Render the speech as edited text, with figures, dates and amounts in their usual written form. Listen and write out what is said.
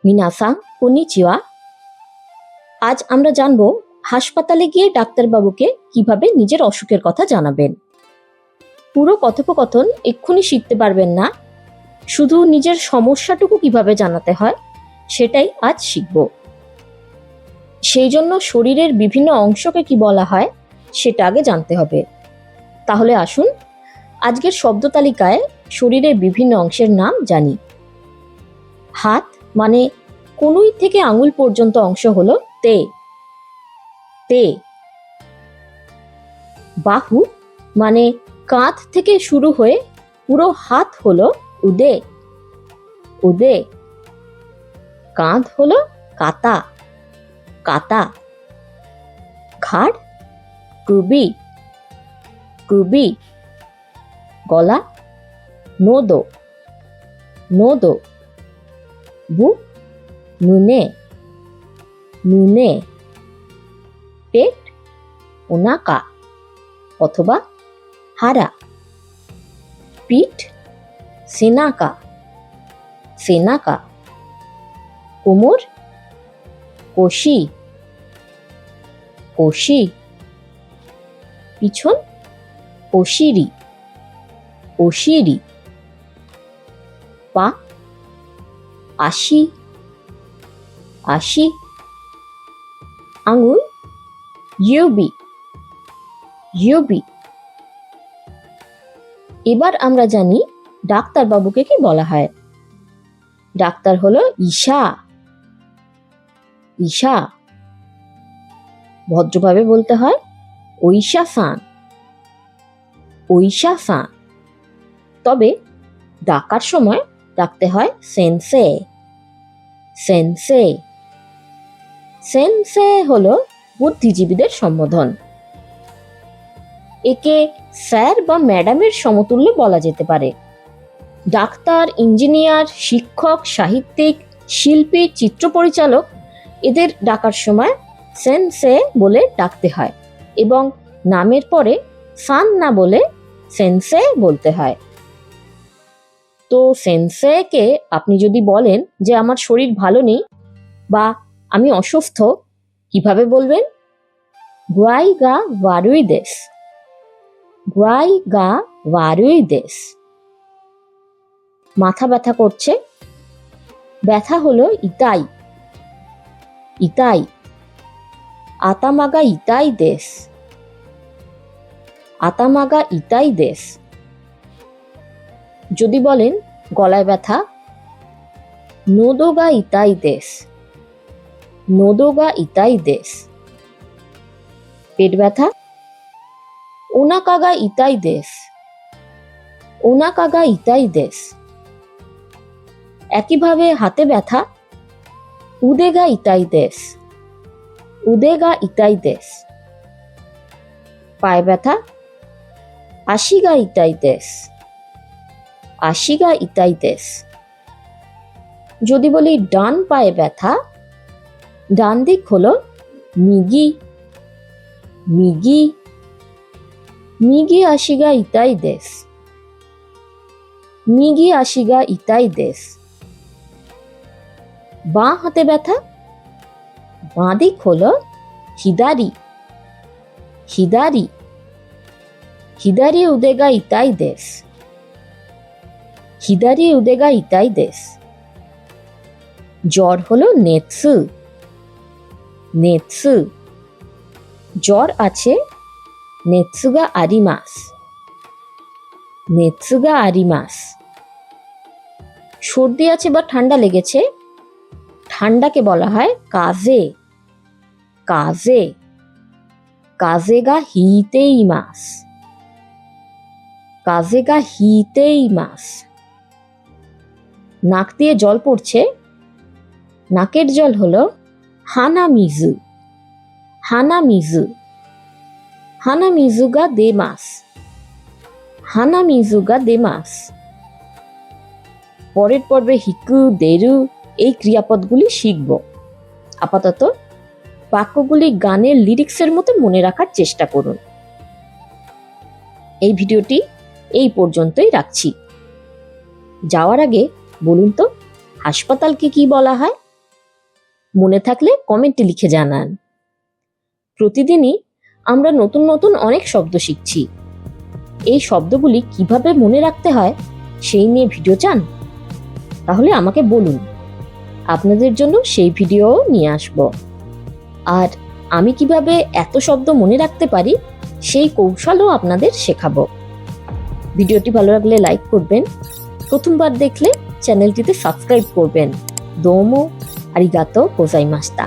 মিনাসাং কনিচিওয়া। আজ আমরা জানবো হাসপাতালে গিয়ে ডাক্তারবাবুকে কিভাবে নিজের অসুখের কথা জানাবেন। পুরো কথোপকথন এক্ষুনি শিখতে পারবেন না, শুধু নিজের সমস্যাটুকু কিভাবে জানাতে হয় সেটাই আজ শিখব। সেই জন্য শরীরের বিভিন্ন অংশকে কি বলা হয় সেটা আগে জানতে হবে। তাহলে আসুন আজকের শব্দ তালিকায় শরীরের বিভিন্ন অংশের নাম জানি। হাত মানে কনুই থেকে আঙুল পর্যন্ত অংশ হলো তে তে। বাহু মানে কাঁধ থেকে শুরু হয়ে পুরো হাত হলো উদে উদে। কাঁধ হলো কাতা কাতা। ঘাড় কুবি কুবি। গলা নোদো নোদো। বুক নুনে নুনে। পেট ওনাকা অথবা হারা। পিঠ সেনাকা সেনাকা। কোমর কোশি কোশি। পিছন ওশিরি ওশিরি। পা আশি আশি। আঙুল ইউবি ইউবি। এবার আমরা জানি ডাক্তারবাবুকে কি বলা হয়। ডাক্তার হলো ঈশা ঈশা। ভদ্রভাবে বলতে হয় ঐশা সান ঐশা সান। তবে ডাকার সময় ডাকতে হয় সেনসে সেনসে। সেনসে হলো বুদ্ধিজীবীদের সম্বোধন। একে স্যার বা ম্যাডামের সমতুল্য বলা যেতে পারে। ডাক্তার, ইঞ্জিনিয়ার, শিক্ষক, সাহিত্যিক, শিল্পী, চিত্র পরিচালক এদের ডাকার সময় সেনসে বলে ডাকতে হয় এবং নামের পরে সান না বলে সেনসে বলতে হয়। তো সেনসেকে আপনি যদি বলেন যে আমার শরীর ভালো নেই বা আমি অসুস্থ, কিভাবে বলবেন? গুয়াই গা ওয়ারুই দেশ গুয়াই গা ওয়ারুই দেশ। মাথা ব্যথা করছে, ব্যথা হলো ইতাই ইতাই। আতামাগা ইতাই দেশ আতামাগা ইতাই দেশ। যদি বলেন গলায় ব্যথা, নোদোগা ইতাই দেশ নোদোগা ইতাই দেশ। পেট ব্যথা, ওনাকাগা ইতাই দেশ ওনাকাগা ইতাই দেশ। একইভাবে হাতে ব্যথা, উদেগা ইতাই দেশ উদেগা ইতাই দেশ। পায়ে ব্যথা, আশিগা ইতাই দেশ আশিগা ইতাই দেশ। যদি বলি ডান পায়ে ব্যথা, ডান দিক হলো মিগি মিগি মিগি আশিগা ইতাই দেশ মিগি আশিগা ইতাই দেশ। বাঁ হাতে ব্যথা, বাঁ দিক হলো হিদারি হিদারি হিদারি উদেগা ইতাই দেশ হিদারি উদেগা ইতাই দেশ। জ্বর হলো নেৎসু নেৎসু। জ্বর আছে, নেৎসুগা আরিমাস নেৎসুগা আরিমাস। সর্দি আছে বা ঠান্ডা লেগেছে, ঠান্ডাকে বলা হয় কাজে কাজে কাজেগা হিতেই মাস কাজেগা হিতেই মাস। নাক দিয়ে জল পড়ছে, নাকের জল হলো হানামিজু হানামিজু হানামিজুগা দেমাস হানামিজুগা দেমাস। পরের পর্বে হিকু দেরু এই ক্রিয়াপদগুলি শিখব। আপাতত বাক্যগুলি গানের লিরিক্সের মতো মনে রাখার চেষ্টা করুন। এই ভিডিওটি এই পর্যন্তই রাখছি। যাওয়ার আগে বলুন তো হাসপাতালকে কি বলা হয়? মনে থাকলে কমেন্টে লিখে জানান। প্রতিদিনই আমরা নতুন নতুন অনেক শব্দ শিখছি। এই শব্দগুলি কিভাবে মনে রাখতে হয় সেই নিয়ে ভিডিও চান? তাহলে আমাকে বলুন, আপনাদের জন্য সেই ভিডিও নিয়ে আসব। আর আমি কিভাবে এত শব্দ মনে রাখতে পারি সেই কৌশলও আপনাদের শেখাবো। ভিডিওটি ভালো লাগলে লাইক করবেন, প্রথমবার দেখলে চ্যানেলটিতে সাবস্ক্রাইব করবেন। দোমো আরিগাতো গোজাইমাস্তা।